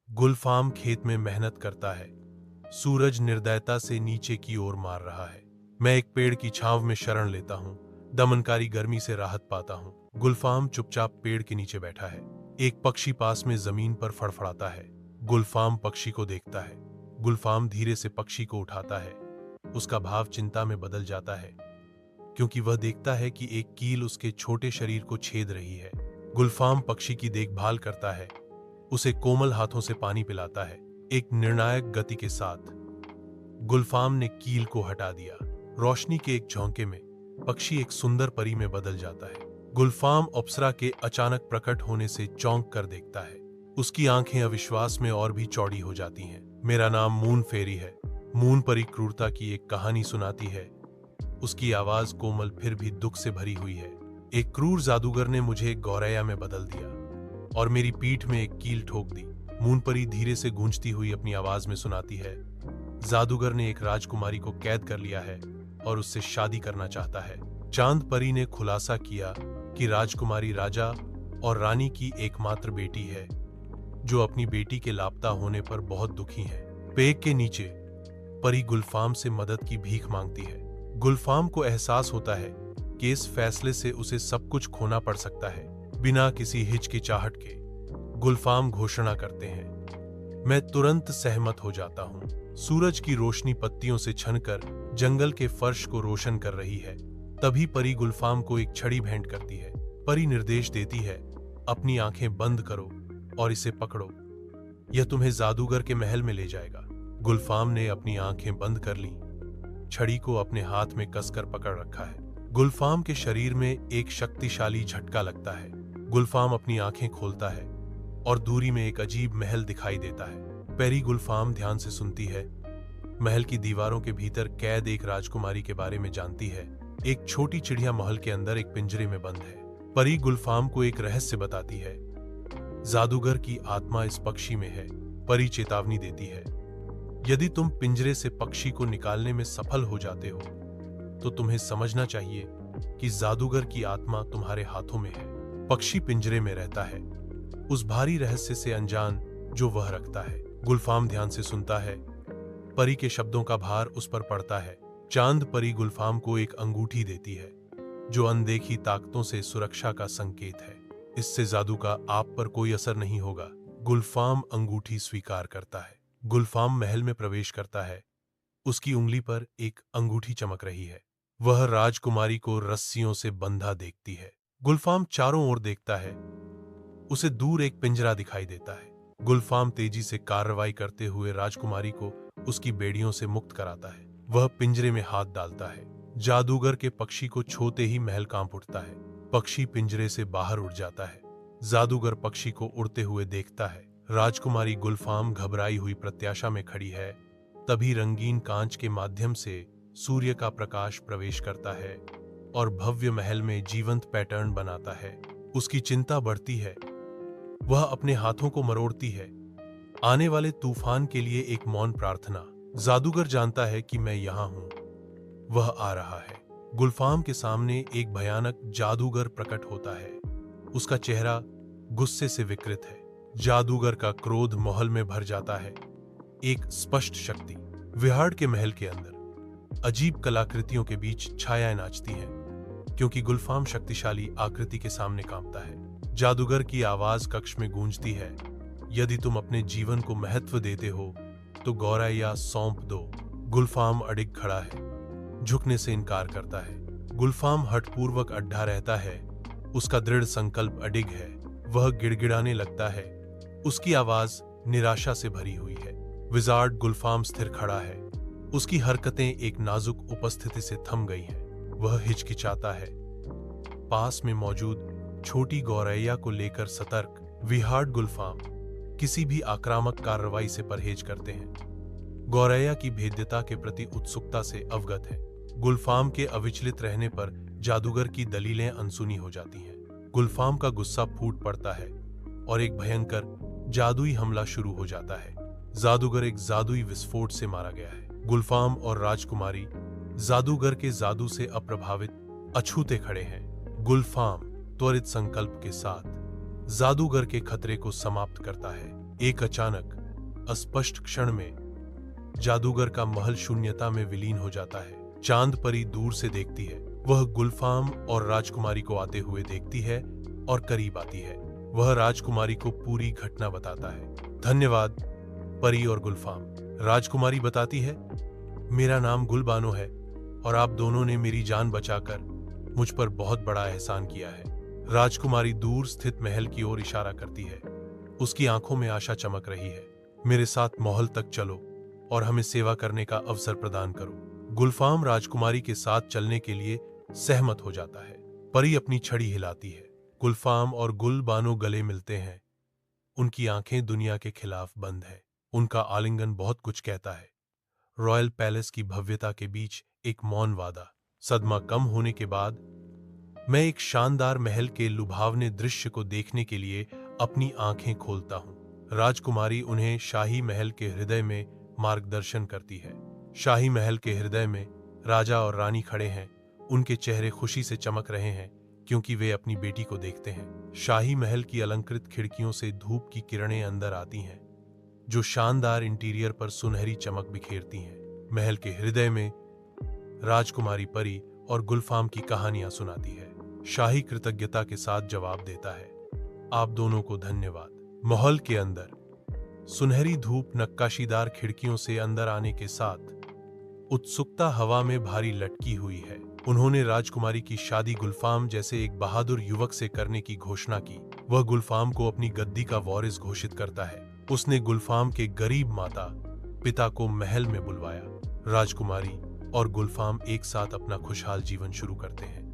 गुलफाम खेत में मेहनत करता है। सूरज निर्दयता से नीचे की ओर मार रहा है। मैं एक पेड़ की छांव में शरण लेता हूँ। दमनकारी गर्मी से राहत पाता हूँ। गुलफाम चुपचाप पेड़ के नीचे बैठा है। एक पक्षी पास में जमीन पर फड़फड़ाता है। गुलफाम पक्षी को देखता है। गुलफाम धीरे से पक्षी को उठाता है। उसका भाव चिंता में बदल जाता है, क्योंकि वह देखता है कि एक कील उसके छोटे शरीर को छेद रही है। गुलफाम पक्षी की देखभाल करता है, उसे कोमल हाथों से पानी पिलाता है। एक निर्णायक गति के साथ गुलफाम ने कील को हटा दिया। रोशनी के एक झोंके में पक्षी एक सुंदर परी में बदल जाता है। गुलफाम अप्सरा के अचानक प्रकट होने से चौंक कर देखता है। उसकी आंखें अविश्वास में और भी चौड़ी हो जाती हैं। मेरा नाम मून फेरी है। मून परी क्रूरता की एक कहानी सुनाती है। उसकी आवाज कोमल फिर भी दुख से भरी हुई है। एक क्रूर जादूगर ने मुझे एक गौरैया में बदल दिया और मेरी पीठ में एक कील ठोक दी। मूनपरी धीरे से गूंजती हुई अपनी आवाज में सुनाती है। जादूगर ने एक राजकुमारी को कैद कर लिया है और उससे शादी करना चाहता है। चांद परी ने खुलासा किया कि राजकुमारी राजा और रानी की एकमात्र बेटी है, जो अपनी बेटी के लापता होने पर बहुत दुखी है। पेड़ के नीचे परी गुलफाम से मदद की भीख मांगती है। गुलफाम को एहसास होता है कि इस फैसले से उसे सब कुछ खोना पड़ सकता है। बिना किसी हिचकिचाहट के गुलफाम घोषणा करते हैं, मैं तुरंत सहमत हो जाता हूँ। सूरज की रोशनी पत्तियों से छनकर जंगल के फर्श को रोशन कर रही है। तभी परी गुलफाम को एक छड़ी भेंट करती है। परी निर्देश देती है, अपनी आंखें बंद करो और इसे पकड़ो, यह तुम्हें जादूगर के महल में ले जाएगा। गुलफाम ने अपनी आंखें बंद कर ली, छड़ी को अपने हाथ में कसकर पकड़ रखा है। गुलफाम के शरीर में एक शक्तिशाली झटका लगता है। गुलफाम अपनी आंखें खोलता है और दूरी में एक अजीब महल दिखाई देता है। पेरी गुलफाम ध्यान से सुनती है। महल की दीवारों के भीतर कैद एक राजकुमारी के बारे में जानती है। एक छोटी चिड़िया महल के अंदर एक पिंजरे में बंद है। परी गुलफाम को एक रहस्य बताती है, जादूगर की आत्मा इस पक्षी में है। परी चेतावनी देती है, यदि तुम पिंजरे से पक्षी को निकालने में सफल हो जाते हो तो तुम्हें समझना चाहिए कि जादूगर की आत्मा तुम्हारे हाथों में है। पक्षी पिंजरे में रहता है, उस भारी रहस्य से अनजान जो वह रखता है। गुलफाम ध्यान से सुनता है। परी के शब्दों का भार उस पर पड़ता है। चांद परी गुलफाम को एक अंगूठी देती है, जो अनदेखी ताकतों से सुरक्षा का संकेत है। इससे जादू का आप पर कोई असर नहीं होगा। गुलफाम अंगूठी स्वीकार करता है। गुलफाम महल में प्रवेश करता है। उसकी उंगली पर एक अंगूठी चमक रही है। वह राजकुमारी को रस्सियों से बंधा देखती है। गुलफाम चारों ओर देखता है। उसे दूर एक पिंजरा दिखाई देता है। गुलफाम तेजी से कार्रवाई करते हुए राजकुमारी को उसकी बेड़ियों से मुक्त कराता है। वह पिंजरे में हाथ डालता है। जादूगर के पक्षी को छूते ही महल कांप उठता है। पक्षी पिंजरे से बाहर उड़ जाता है। जादूगर पक्षी को उड़ते हुए देखता है। राजकुमारी गुलफाम घबराई हुई प्रत्याशा में खड़ी है। तभी रंगीन कांच के माध्यम से सूर्य का प्रकाश प्रवेश करता है और भव्य महल में जीवंत पैटर्न बनाता है। उसकी चिंता बढ़ती है। वह अपने हाथों को मरोड़ती है। आने वाले तूफान के लिए एक मौन प्रार्थना। जादूगर जानता है कि मैं यहां हूं, वह आ रहा है। गुलफाम के सामने एक भयानक जादूगर प्रकट होता है। उसका चेहरा गुस्से से विकृत है। जादूगर का क्रोध महल में भर जाता है। एक स्पष्ट शक्ति। विहार के महल के अंदर अजीब कलाकृतियों के बीच छायाएं नाचती हैं, क्योंकि गुलफाम शक्तिशाली आकृति के सामने कांपता है। जादूगर की आवाज कक्ष में गूंजती है, यदि तुम अपने जीवन को महत्व देते हो तो गौरैया सौंप दो। गुलफाम अडिग खड़ा है, झुकने से इनकार करता है। गुलफाम हठपूर्वक अड्डा रहता है। उसका दृढ़ संकल्प अडिग है। वह गिड़गिड़ाने लगता है। उसकी आवाज निराशा से भरी हुई है। विजार्ड गुलफाम स्थिर खड़ा है। उसकी हरकतें एक नाजुक उपस्थिति से थम गई हैं। वह हिचकिचाता है। पास में मौजूद छोटी गौरैया को लेकर सतर्क विहार्ड गुलफाम किसी भी आक्रामक कार्रवाई से परहेज करते हैं। गौरैया की भेद्यता के प्रति उत्सुकता से अवगत है। गुलफाम के अविचलित रहने पर जादूगर की दलीलें अनसुनी हो जाती हैं। गुलफाम का गुस्सा फूट पड़ता है और एक भयंकर जादुई हमला शुरू हो जाता है। जादूगर एक जादुई विस्फोट से मारा गया है। गुलफाम और राजकुमारी जादूगर के जादू से अप्रभावित अछूते खड़े हैं। गुलफाम त्वरित संकल्प के साथ जादूगर के खतरे को समाप्त करता है। एक अचानक अस्पष्ट क्षण में जादूगर का महल शून्यता में विलीन हो जाता है। चांद परी दूर से देखती है। वह गुलफाम और राजकुमारी को आते हुए देखती है और करीब आती है। वह राजकुमारी को पूरी घटना बताता है। धन्यवाद परी और गुलफाम। राजकुमारी बताती है, मेरा नाम गुलबानो है और आप दोनों ने मेरी जान बचाकर मुझ पर बहुत बड़ा एहसान किया है। राजकुमारी दूर स्थित महल की ओर इशारा करती है। उसकी आंखों में आशा चमक रही है। मेरे साथ महल तक चलो और हमें सेवा करने का अवसर प्रदान करो। गुलफाम राजकुमारी के साथ चलने के लिए सहमत हो जाता है। परी अपनी छड़ी हिलाती है। गुलफाम और गुलबानो गले मिलते हैं। उनकी आंखें दुनिया के खिलाफ बंद है। उनका आलिंगन बहुत कुछ कहता है। रॉयल पैलेस की भव्यता के बीच एक मौन वादा। सदमा कम होने के बाद मैं एक शानदार महल के लुभावने दृश्य को देखने के लिए अपनी आंखें खोलता हूं। राजकुमारी उन्हें शाही महल के हृदय में मार्गदर्शन करती है। शाही महल के हृदय में राजा और रानी खड़े हैं। उनके चेहरे खुशी से चमक रहे हैं क्योंकि वे अपनी बेटी को देखते हैं। शाही महल की अलंकृत खिड़कियों से धूप की किरणें अंदर आती हैं, जो शानदार इंटीरियर पर सुनहरी चमक बिखेरती हैं। महल के हृदय में राजकुमारी परी और गुलफाम की कहानियां सुनाती है। शाही कृतज्ञता के साथ जवाब देता है, आप दोनों को धन्यवाद। महल के अंदर सुनहरी धूप नक्काशीदार खिड़कियों से अंदर आने के साथ उत्सुकता हवा में भारी लटकी हुई है। उन्होंने राजकुमारी की शादी गुलफाम जैसे एक बहादुर युवक से करने की घोषणा की। वह गुलफाम को अपनी गद्दी का वारिस घोषित करता है। उसने गुलफाम के गरीब माता पिता को महल में बुलवाया। राजकुमारी और गुलफाम एक साथ अपना खुशहाल जीवन शुरू करते हैं।